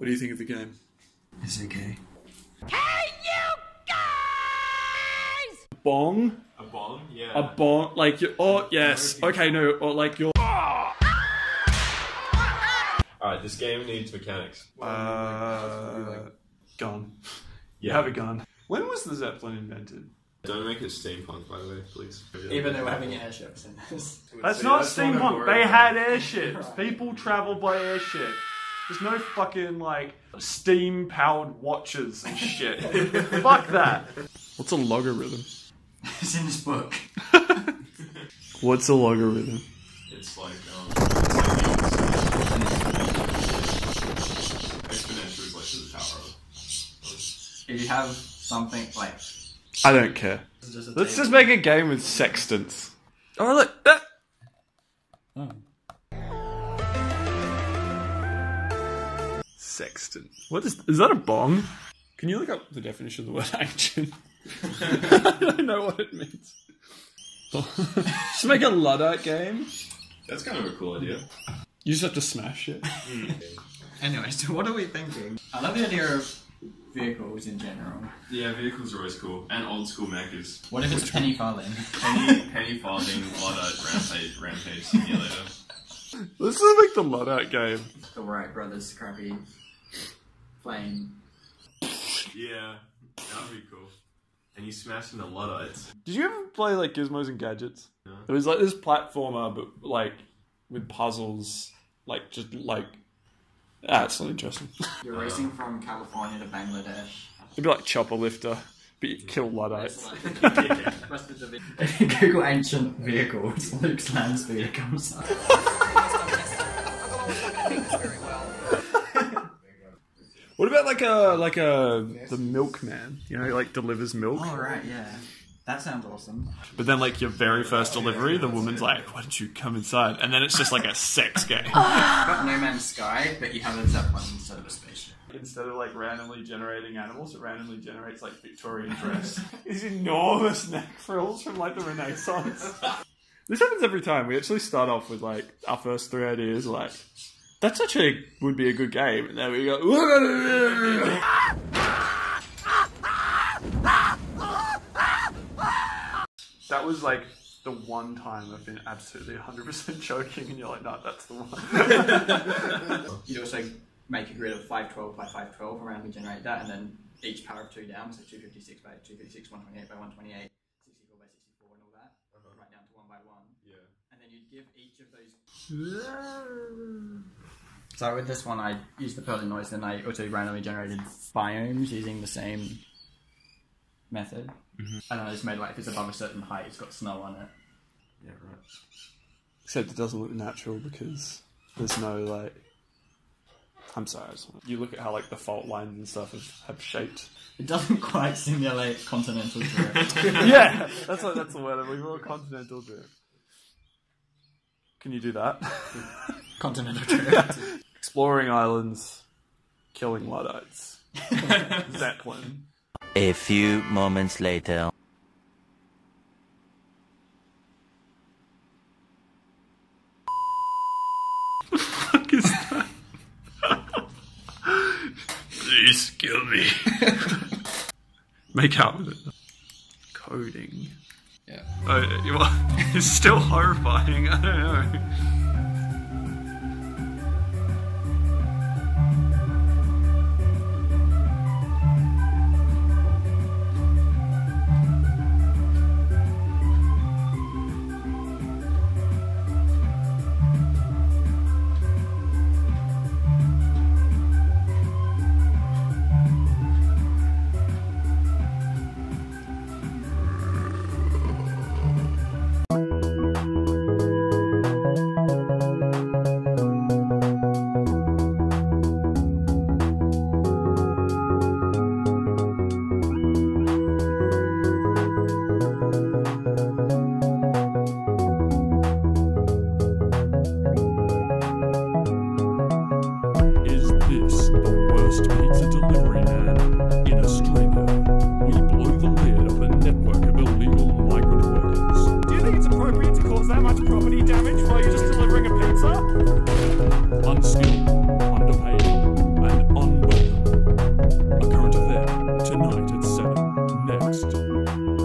What do you think of the game? It's okay. Hey, you guys! Bong? A bong? Yeah. A bong? Like, you oh, yes. Okay, no, or like you're... Alright, this game needs mechanics. Gun. Yeah. You have a gun. When was the Zeppelin invented? Don't make it steampunk, by the way, please. Even though we're having airships in this. That's not steampunk. They had airships. People travel by airship. There's no fucking, like, steam-powered watches and shit. Fuck that. What's a logarithm? It's in this book. What's a logarithm? It's like, exponential is like to the power of. If you have something like... I don't care. Let's just make a game with sextants. Oh, look! Sextant. What is that a bong? Can you look up the definition of the word ancient? I don't know what it means. Just make a Luddite game. That's kind of a cool idea. You just have to smash it. Anyway, so what are we thinking? I love the idea of vehicles in general. Yeah, vehicles are always cool. And old school mechas. What if it's a penny farthing? Penny farthing, Luddite, rampage simulator. Let's just make the Luddite game. The Wright brothers, Scrappy, Flame. Yeah, that would be cool. And you smash into Luddites. Did you ever play like Gizmos and Gadgets? No. It was like this platformer, but like with puzzles, like just like it's not interesting. You're racing from California to Bangladesh. It'd be like Chopper Lifter, but you kill Luddites. If you Google ancient vehicles, Luke's land speeder comes up. What about like the milkman? You know, he like delivers milk. Oh right, yeah. That sounds awesome. But then like your very first delivery, the woman's like, "Why don't you come inside?" And then it's just like a sex game. You've got No Man's Sky, but you have a Zeppelin instead of a spaceship. Instead of like randomly generating animals, it randomly generates like Victorian dress. These enormous neck frills from like the Renaissance. This happens every time. We actually start off with like our first 3 ideas, like that's actually would be a good game, and then we go. That was like the one time I've been absolutely 100% joking, and you're like, no, that's the one. You'd also make a grid of 512 by 512 and randomly generate that, and then each power of 2 down, so 256 by 256, 128 by 128, 64 by 64, and all that, right down to 1 by 1. Yeah. And then you'd give each of those. So with this one, I used the Perlin noise, then I also randomly generated biomes using the same method. And I just made like if it's above a certain height, it's got snow on it. Yeah, right. Except it doesn't look natural because there's no like. I'm sorry. You look at how like the fault lines and stuff have shaped. It doesn't quite simulate continental drift. Yeah, that's the word. We were continental drift. Can you do that? Continental drift. Exploring islands, killing Luddites. Zeppelin. A few moments later. What the fuck is that? Please kill me. Make out with it. Coding. Yeah. It's still horrifying. I don't know. Brittain next.